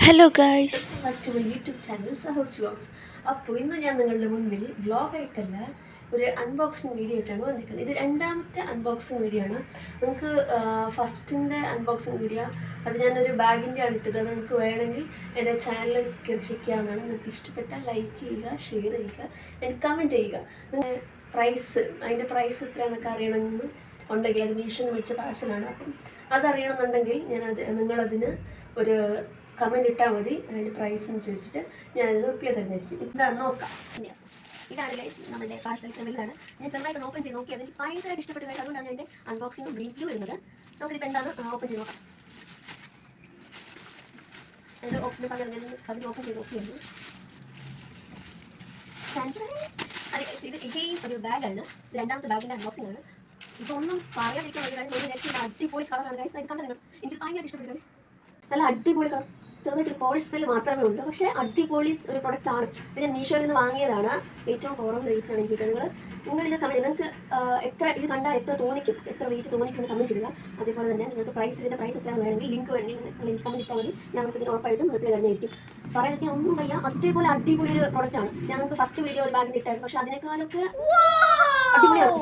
Hello guys, welcome back to my YouTube channel Saho's vlogs. അപ്പോൾ ഇന്ന് ഞാൻ നിങ്ങളുടെ മുൻപിൽ വ്ലോഗായിട്ടല്ല ഒരു അൺബോക്സിങ് വീഡിയോ ആയിട്ടാണ് വന്നിരിക്കുന്നത്. ഇത് രണ്ടാമത്തെ അൺബോക്സിങ് വീഡിയോ ആണ്. നിങ്ങൾക്ക് ഫസ്റ്റിൻ്റെ അൺബോക്സിങ് വീഡിയോ അത് ഞാനൊരു ബാഗിൻ്റെ ആണ് ഇട്ടത്. അത് നിങ്ങൾക്ക് വേണമെങ്കിൽ എൻ്റെ ചാനലിൽ ചെക്ക് ചെയ്യാവുന്നതാണ്. നിങ്ങൾക്ക് ഇഷ്ടപ്പെട്ടാൽ ലൈക്ക് ചെയ്യുക, ഷെയർ ചെയ്യുക, എനിക്ക് കമൻറ്റ് ചെയ്യുക. നിങ്ങൾ അതിൻ്റെ പ്രൈസ് എത്രയാണെന്നൊക്കെ അറിയണമെന്ന് ഉണ്ടെങ്കിൽ അത് മീഷോന്ന് മേടിച്ച പാഴ്സലാണ്. അപ്പം അതറിയണമെന്നുണ്ടെങ്കിൽ നിങ്ങളതിന് ഒരു കമൻറ്റ് ഇട്ടാൽ മതി. അതിൻ്റെ പ്രൈസ് എന്ന് ചോദിച്ചിട്ട് ഞാനതിന് റിപ്ലൈ തരുന്നതായിരിക്കും. ഇതാണ് നോക്കാം. ഇതാണ് ഗൈസ് നമ്മുടെ പാഴ്സൽ ക്രമിലാണ്. ഞാൻ ചെറുതായിട്ട് ഓപ്പൺ ചെയ്ത് നോക്കി. അതിൽ ഭയങ്കരമായിട്ട് ഇഷ്ടപ്പെട്ട കാര്യം, അതുകൊണ്ടാണ് എൻ്റെ അൺബോക്സിംഗ് റിവ്യൂ വരുന്നത്. നമുക്കിപ്പോൾ എന്താണ് ഓപ്പൺ ചെയ്ത് നോക്കാം. അതിൽ ഓപ്പൺ പറഞ്ഞാൽ അതിൽ ഓപ്പൺ ചെയ്ത് നോക്കിയായിരുന്നു. ഇത് ഇഗെയിൻ ഒരു ബാഗാണ്. രണ്ടാമത്തെ ബാഗിൻ്റെ അൺബോക്സിംഗ് ആണ്. ഇപ്പോൾ ഒന്നും പറയാതിരിക്കാൻ ഒരു കാര്യം, ഒരു രക്ഷയില്ല. അടിപൊളി കളറാണ് ഗൈസ്. അത് കണ്ടത് എനിക്ക് ഭയങ്കരമായിട്ട് ഇഷ്ടപ്പെട്ടു ഗൈസ്. നല്ല അടിപൊളി കളർ. ചെറുതായിട്ട് പോളിഷ് സ്മെല്ല് മാത്രമേ ഉള്ളൂ, പക്ഷേ അടിപൊളി ഒരു പ്രൊഡക്റ്റ് ആണ്. ഇത് ഞാൻ മീഷോയിൽ നിന്ന് വാങ്ങിയതാണ്. ഏറ്റവും കുറവ് റേറ്റിനാണ് എനിക്ക് കിട്ടുന്നത്. നിങ്ങളിത് കമൻറ്റ്, നിങ്ങൾക്ക് ഇത് കണ്ടാൽ എത്ര വെയിറ്റ് തോന്നിക്കും കമൻറ്റ് ചെയ്യുക. അതേപോലെ തന്നെ നിങ്ങൾക്ക് ഇതിൻ്റെ പ്രൈസ് എത്രയാണ് വേണമെങ്കിൽ ലിങ്ക് വേണമെങ്കിൽ നിങ്ങൾ എനിക്ക് കമൻറ്റ് ഇട്ടാൽ മതി. ഞാൻ നമുക്ക് ഇതിന് ഉറപ്പായിട്ടും റിപ്ലൈ തരുന്നതായിരിക്കും. പറയാതിരിക്കാൻ ഒന്നും വയ്യ, അതേപോലെ അടിപൊളി ഒരു പ്രൊഡക്റ്റ് ആണ്. ഞാൻ നമുക്ക് ഫസ്റ്റ് വീഡിയോ ഒരു ബാഗിൽ ഇട്ടായിരുന്നു, പക്ഷേ അതിനേക്കാളൊക്കെ അടിപൊളിയാണ്.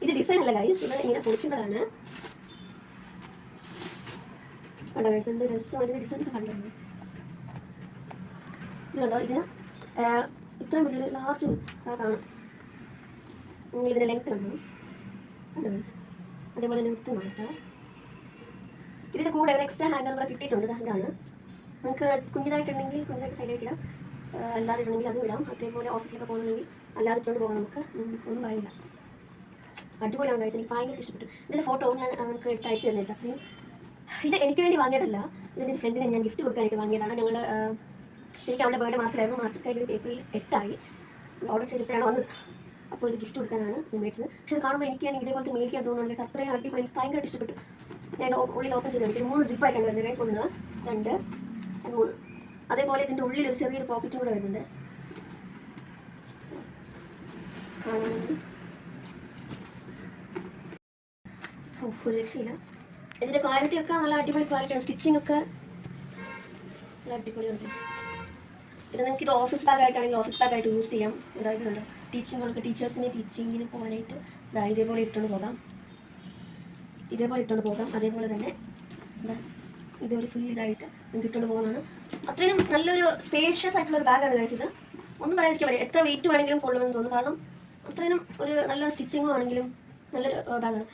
ഇത് ഡിസൈൻ അല്ല ഗൈസ്, ഇത് ഇങ്ങനെ പൊളിക്കുന്നതാണ്. കണ്ടോ ഗൈസ്, എന്ത് രസമായിട്ട് ഡിസൈനൊക്കെ കണ്ടിരുന്നു. ഇത് കണ്ടോ, ഇതിന് ഇത്രയും വലിയൊരു ലാർജ് കാണാം. നിങ്ങളിതിൻ്റെ ലെങ്ത് കണ്ടോ ഗൈസ്. അതേപോലെ തന്നെ വിടുത്ത് നോക്കാം. ഇതിൻ്റെ കൂടെ ഒരു എക്സ്ട്രാ ഹാൻഡർ കൂടെ കിട്ടിയിട്ടുണ്ട്. ഇതാണ് നിങ്ങൾക്ക് കുഞ്ഞിതായിട്ടുണ്ടെങ്കിൽ കുഞ്ഞിതായിട്ട് സൈഡായിട്ട് ഇടാം, അല്ലാതെ ഇടണമെങ്കിൽ അതും ഇടാം. അതേപോലെ ഓഫീസിലൊക്കെ പോകണമെങ്കിൽ അല്ലാതെ ഇട്ടുകൊണ്ട് പോകാം. നമുക്ക് ഒന്നും പറയില്ല. അടിപൊളിയാണ് ഗൈസ്, എനിക്ക് ഭയങ്കര ഇഷ്ടപ്പെട്ടു. ഇതിൻ്റെ ഫോട്ടോ ഞാൻ നമുക്ക് എടുത്ത് അയച്ചു തരുന്നില്ല. അത്രയും ഇത് എനിക്ക് വേണ്ടി വാങ്ങിയതല്ല, ഇതിൻ്റെ ഫ്രണ്ടിനെ ഞാൻ ഗിഫ്റ്റ് കൊടുക്കാനായിട്ട് വാങ്ങിയതാണ്. ഞങ്ങൾ ശരിക്കും അവളുടെ ബർത്ത്ഡേ മാർച്ചിലായിരുന്നു. മാർച്ച് കഴിഞ്ഞ് ഏപ്രിൽ 8 ഓർഡർ ചെയ്തപ്പോഴാണ് വന്നത്. അപ്പോൾ ഇത് ഗിഫ്റ്റ് കൊടുക്കാനാണ് മേടിച്ചത്. പക്ഷേ ഇത് കാണുമ്പോൾ എനിക്കാണെങ്കിൽ ഇതേപോലത്തെ മേടിക്കാൻ തോന്നുന്നുണ്ട്. അത്രയും അടിപൊളി, എനിക്ക് ഭയങ്കരമായിട്ട് ഇഷ്ടപ്പെട്ടു. ഞാൻ ഉള്ളിൽ ഓപ്പൺ ചെയ്ത് മേടിക്കും. 3 സിപ്പായിട്ടാണ് വരുന്നത് ഗൈസ്. 1, 2, 3. അതേപോലെ ഇതിൻ്റെ ഉള്ളിൽ ഒരു ചെറിയൊരു പോക്കറ്റും കൂടെ വരുന്നുണ്ട്. കാണാമെങ്കിൽ ഒരു രക്ഷയില്ല. ഇതിൻ്റെ ക്വാളിറ്റി ഒക്കെ നല്ല അടിപൊളി ക്വാളിറ്റിയാണ്. സ്റ്റിച്ചിങ് ഒക്കെ നല്ല അടിപൊളിയാണ് ഗൈസ്. പിന്നെ നിങ്ങൾക്ക് ഇത് ഓഫീസ് ബാഗായിട്ടാണെങ്കിൽ ഓഫീസ് ബാഗായിട്ട് യൂസ് ചെയ്യാം. അതായത് കണ്ടോ, ടീച്ചേഴ്സിനെ ടീച്ചിങ്ങിന് പോകാനായിട്ട് ഇതേപോലെ ഇട്ടുകൊണ്ട് പോകാം. അതേപോലെ തന്നെ ഇതൊരു ഫുൾ ഇതായിട്ട് നിങ്ങൾക്ക് ഇട്ടുകൊണ്ട് പോകുന്നതാണ്. അത്രയും നല്ലൊരു സ്പേഷ്യസ് ആയിട്ടുള്ളൊരു ബാഗാണ് ഗൈസ്. ഇത് ഒന്നും പറയാതിരിക്കാൻ പറ്റില്ല. എത്ര വെയിറ്റ് വേണമെങ്കിലും കൊള്ളുമെന്ന് തോന്നുന്നു. കാരണം അത്രയും ഒരു നല്ല സ്റ്റിച്ചിങ്ങും ആണെങ്കിലും നല്ലൊരു ബാഗാണ്.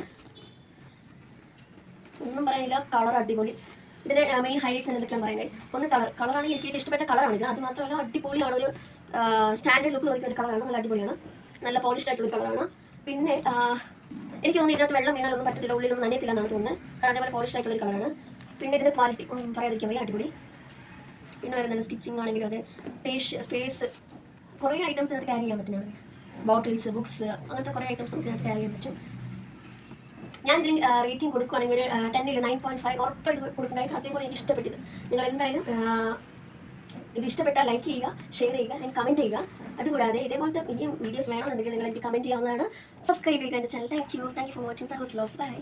ഒന്നും പറയാനില്ല. കളർ അടിപൊളി. ഇതിൻ്റെ മെയിൻ ഹൈലൈറ്റ്സ് എന്തൊക്കെയാണെന്ന് പറയാം ഗൈസ്. ഒന്ന് കളറാണെങ്കിൽ എനിക്ക് ഏറ്റവും ഇഷ്ടപ്പെട്ട കളറാണിത്. അത് മാത്രമല്ല അടിപൊളിയാണ്. ഒരു സ്റ്റാൻഡേർഡ് ലുക്ക് തോന്നിക്കുന്ന ഒരു കളറാണ്. നല്ല അടിപൊളിയാണ്. നല്ല പോളിഷ്ഡ് ആയിട്ടുള്ള കളറാണ്. പിന്നെ എനിക്ക് തോന്നുന്നു ഇതിനകത്ത് വെള്ളം വീണാലൊന്നും പറ്റത്തില്ല, ഉള്ളിലൊന്നും നനയത്തില്ല എന്നാണ് തോന്നുന്നത്. കാരണം അതേപോലെ പോളിഷ്ഡ് ആയിട്ടുള്ളൊരു കളറാണ്. പിന്നെ ഇതിൻ്റെ ക്വാളിറ്റി പറയാതിരിക്കാൻ വയ്യ, അടിപൊളി. പിന്നെ വരുന്നത് സ്റ്റിച്ചിങ് ആണെങ്കിലും അത് സ്പേസ് കുറേ ഐറ്റംസ് ഇതിനകത്ത് ക്യാരി ചെയ്യാൻ പറ്റുന്നതാണ് ഗൈസ്. ബോട്ടിൽസ്, ബുക്സ്, അങ്ങനത്തെ കുറേ ഐറ്റംസ് നമുക്ക് ഇതിനകത്ത് ക്യാരി ചെയ്യാൻ പറ്റും. ഞാൻ ഇതിന് റേറ്റിംഗ് കൊടുക്കുകയാണെങ്കിൽ ഒരു 10ൽ 9.5 ഉറപ്പായിട്ട് കൊടുക്കും ഗൈസ്. അതേപോലെ എനിക്ക് ഇഷ്ടപ്പെട്ടത്. നിങ്ങൾ എന്തായാലും ഇത് ഇഷ്ടപ്പെട്ടാൽ ലൈക്ക് ചെയ്യുക, ഷെയർ ചെയ്യുക, എനിക്ക് കമൻറ്റ് ചെയ്യുക. അതുകൂടാതെ ഇതേപോലത്തെ ഇനിയും വീഡിയോസ് വേണമെന്നുണ്ടെങ്കിൽ നിങ്ങൾ എനിക്ക് കമൻറ്റ് ചെയ്യാവുന്നതാണ്. സബ്സ്ക്രൈബ് ചെയ്യുക എൻ്റെ channel. Thank you for watching Saho's vlogs. By.